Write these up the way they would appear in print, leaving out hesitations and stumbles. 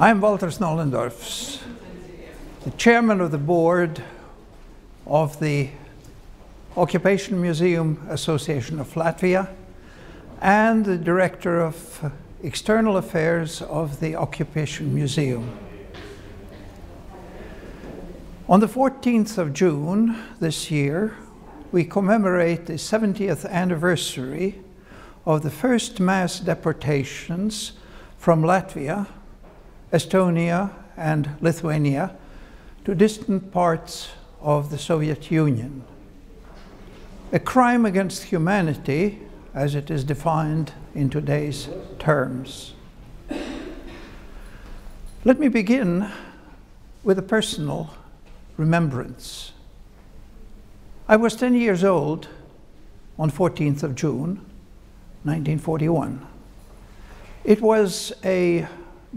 I'm Valters Nollendorfs, the chairman of the board of the Occupation Museum Association of Latvia and the director of external affairs of the Occupation Museum. On the 14th of June this year, we commemorate the 70th anniversary of the first mass deportations from Latvia, Estonia, and Lithuania to distant parts of the Soviet Union. A crime against humanity, as it is defined in today's terms. Let me begin with a personal remembrance. I was 10 years old on 14th of June, 1941. It was a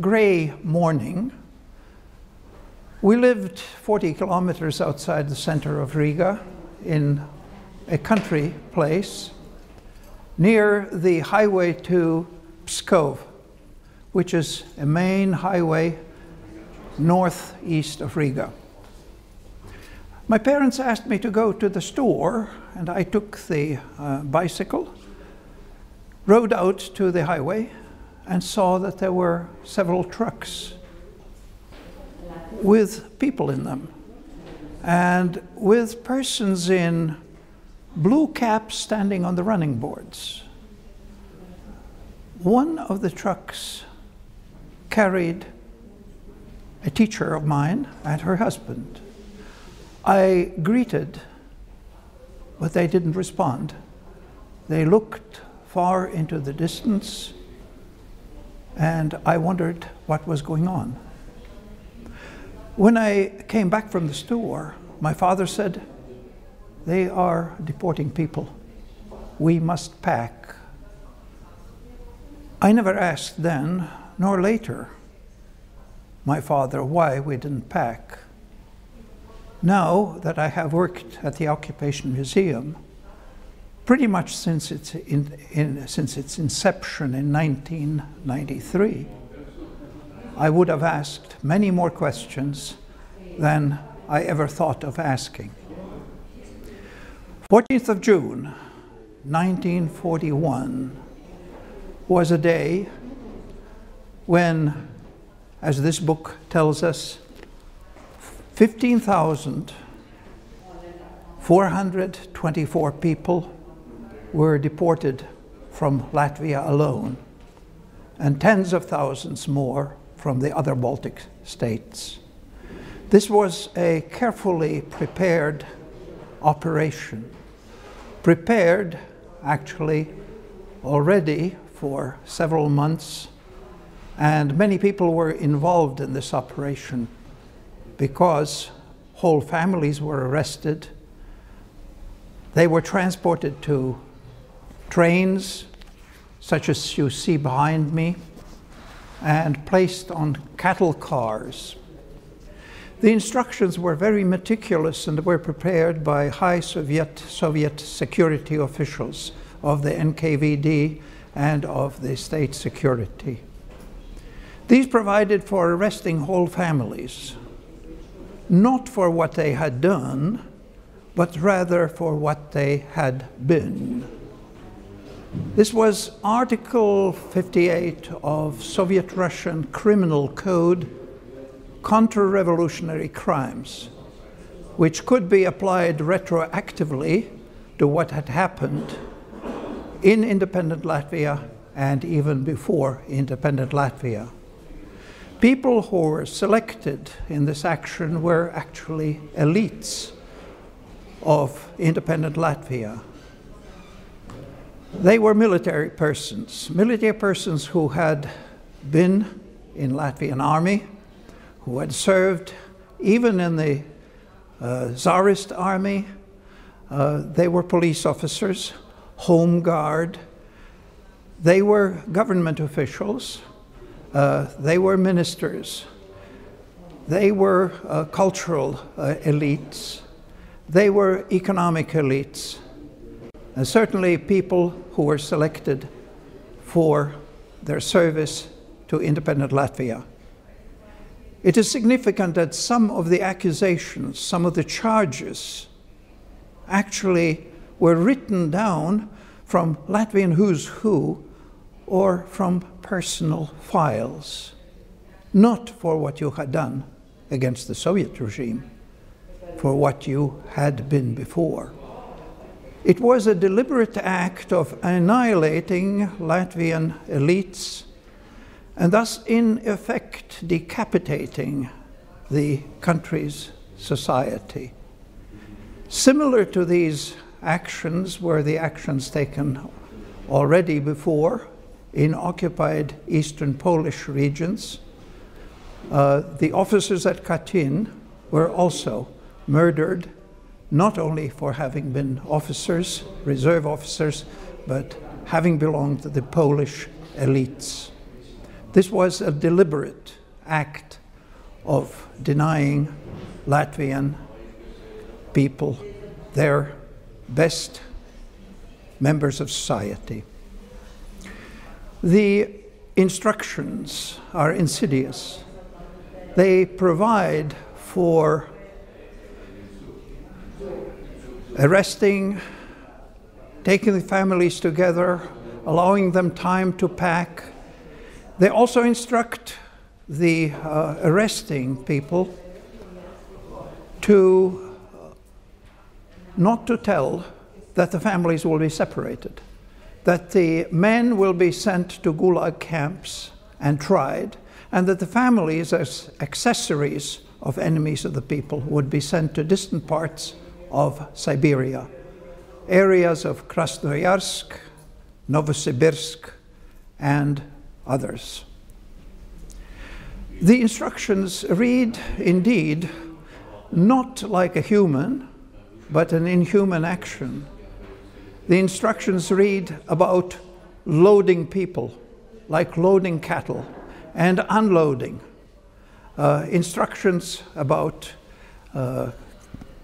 gray morning. We lived 40 kilometers outside the center of Riga in a country place near the highway to Pskov, which is a main highway northeast of Riga. My parents asked me to go to the store, and I took the bicycle, rode out to the highway, and saw that there were several trucks with people in them, and with persons in blue caps standing on the running boards. One of the trucks carried a teacher of mine and her husband. I greeted, but they didn't respond. They looked far into the distance, and I wondered what was going on. When I came back from the store, my father said, "They are deporting people. We must pack." I never asked then, nor later, my father why we didn't pack. Now that I have worked at the Occupation Museum, pretty much since its inception in 1993, I would have asked many more questions than I ever thought of asking. 14th of June, 1941 was a day when, as this book tells us, 15,424 people were deported from Latvia alone, and tens of thousands more from the other Baltic states. This was a carefully prepared operation, prepared actually already for several months, and many people were involved in this operation because whole families were arrested. They were transported to trains, such as you see behind me, and placed on cattle cars. The instructions were very meticulous and were prepared by high Soviet security officials of the NKVD and of the state security. These provided for arresting whole families, not for what they had done, but rather for what they had been. This was Article 58 of Soviet Russian Criminal Code, counter-revolutionary crimes, which could be applied retroactively to what had happened in independent Latvia and even before independent Latvia. People who were selected in this action were actually elites of independent Latvia. They were military persons who had been in Latvian army, who had served even in the Tsarist army. They were police officers, home guard. They were government officials. They were ministers. They were cultural elites. They were economic elites. And certainly people who were selected for their service to independent Latvia. It is significant that some of the accusations, some of the charges, actually were written down from Latvian who's who or from personal files, not for what you had done against the Soviet regime, for what you had been before. It was a deliberate act of annihilating Latvian elites and thus in effect decapitating the country's society. Similar to these actions were the actions taken already before in occupied eastern Polish regions. The officers at Katyn were also murdered, not only for having been officers, reserve officers, but having belonged to the Polish elites. This was a deliberate act of denying Latvian people their best members of society. The instructions are insidious. They provide for arresting, taking the families together, allowing them time to pack. They also instruct the arresting people to not to tell that the families will be separated, that the men will be sent to gulag camps and tried, and that the families as accessories of enemies of the people would be sent to distant parts of Siberia, areas of Krasnoyarsk, Novosibirsk, and others. The instructions read, indeed, not like a human, but an inhuman action. The instructions read about loading people, like loading cattle, and unloading. Instructions about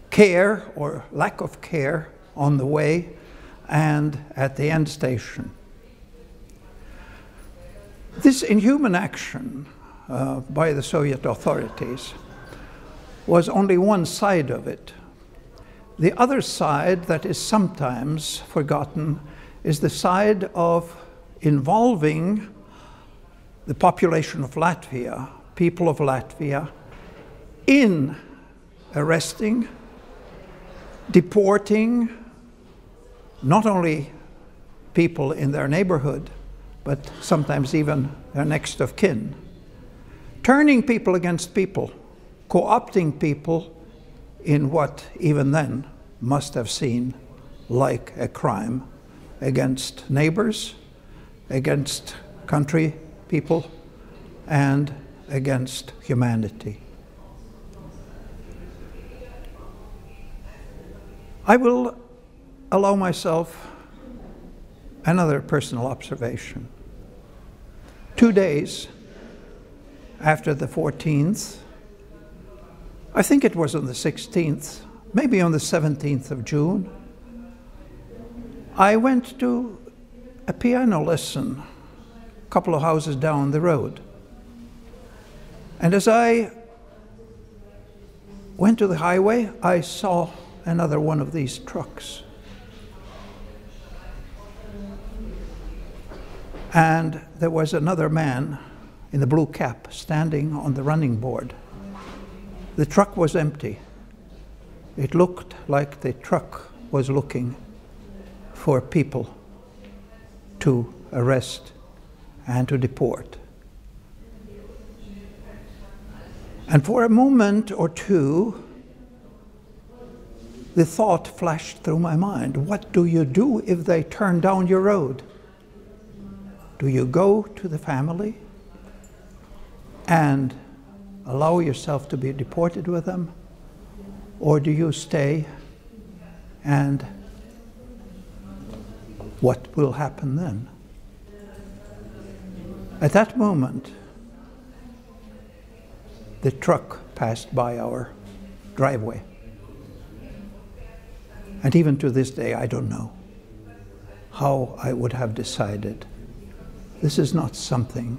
care or lack of care on the way and at the end station. This inhuman action by the Soviet authorities was only one side of it. The other side that is sometimes forgotten is the side of involving the population of Latvia, people of Latvia, in arresting, deporting not only people in their neighborhood, but sometimes even their next of kin. Turning people against people, co-opting people in what even then must have seemed like a crime against neighbors, against country people, and against humanity. I will allow myself another personal observation. 2 days after the 14th, I think it was on the 16th, maybe on the 17th of June, I went to a piano lesson a couple of houses down the road. And as I went to the highway, I saw another one of these trucks. And there was another man in the blue cap standing on the running board. The truck was empty. It looked like the truck was looking for people to arrest and to deport. And for a moment or two, the thought flashed through my mind, what do you do if they turn down your road? Do you go to the family and allow yourself to be deported with them? Or do you stay and what will happen then? At that moment, the truck passed by our driveway. And even to this day, I don't know how I would have decided. This is not something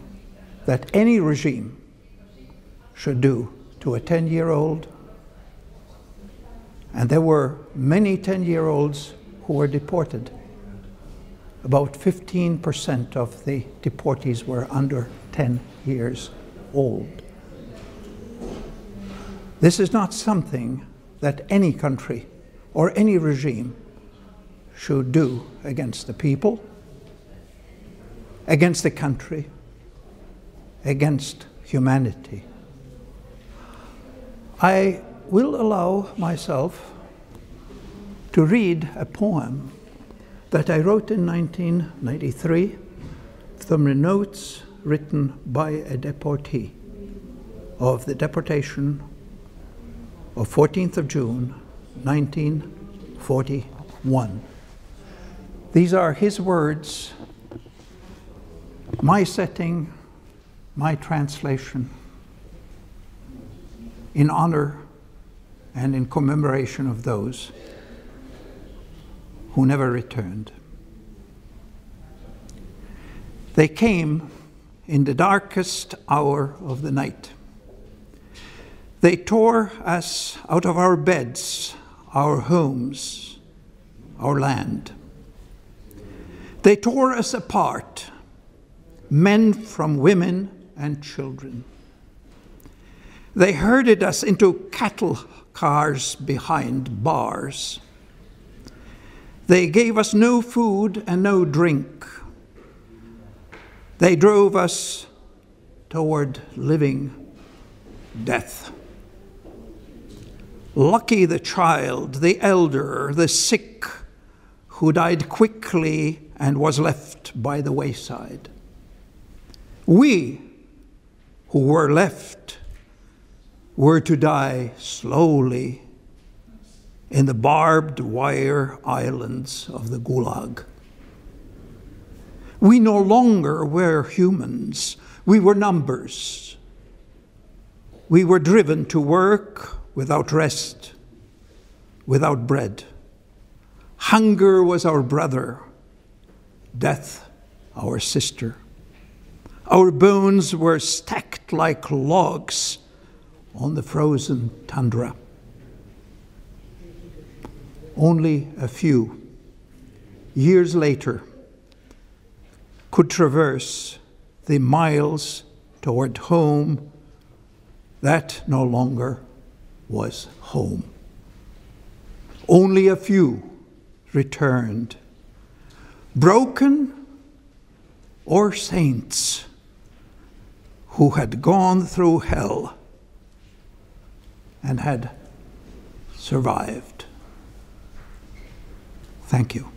that any regime should do to a 10-year-old. And there were many 10-year-olds who were deported. About 15% of the deportees were under 10 years old. This is not something that any country or any regime should do against the people, against the country, against humanity. I will allow myself to read a poem that I wrote in 1993 from the notes written by a deportee of the deportation of 14th of June, 1941. These are his words, my setting, my translation, in honor and in commemoration of those who never returned. They came in the darkest hour of the night. They tore us out of our beds, our homes, our land. They tore us apart, men from women and children. They herded us into cattle cars behind bars. They gave us no food and no drink. They drove us toward living death. Lucky the child, the elder, the sick, who died quickly and was left by the wayside. We, who were left, were to die slowly in the barbed wire islands of the Gulag. We no longer were humans. We were numbers. We were driven to work without rest, without bread. Hunger was our brother, death our sister. Our bones were stacked like logs on the frozen tundra. Only a few, years later, could traverse the miles toward home that no longer was home. Only a few returned, broken or saints who had gone through hell and had survived. Thank you.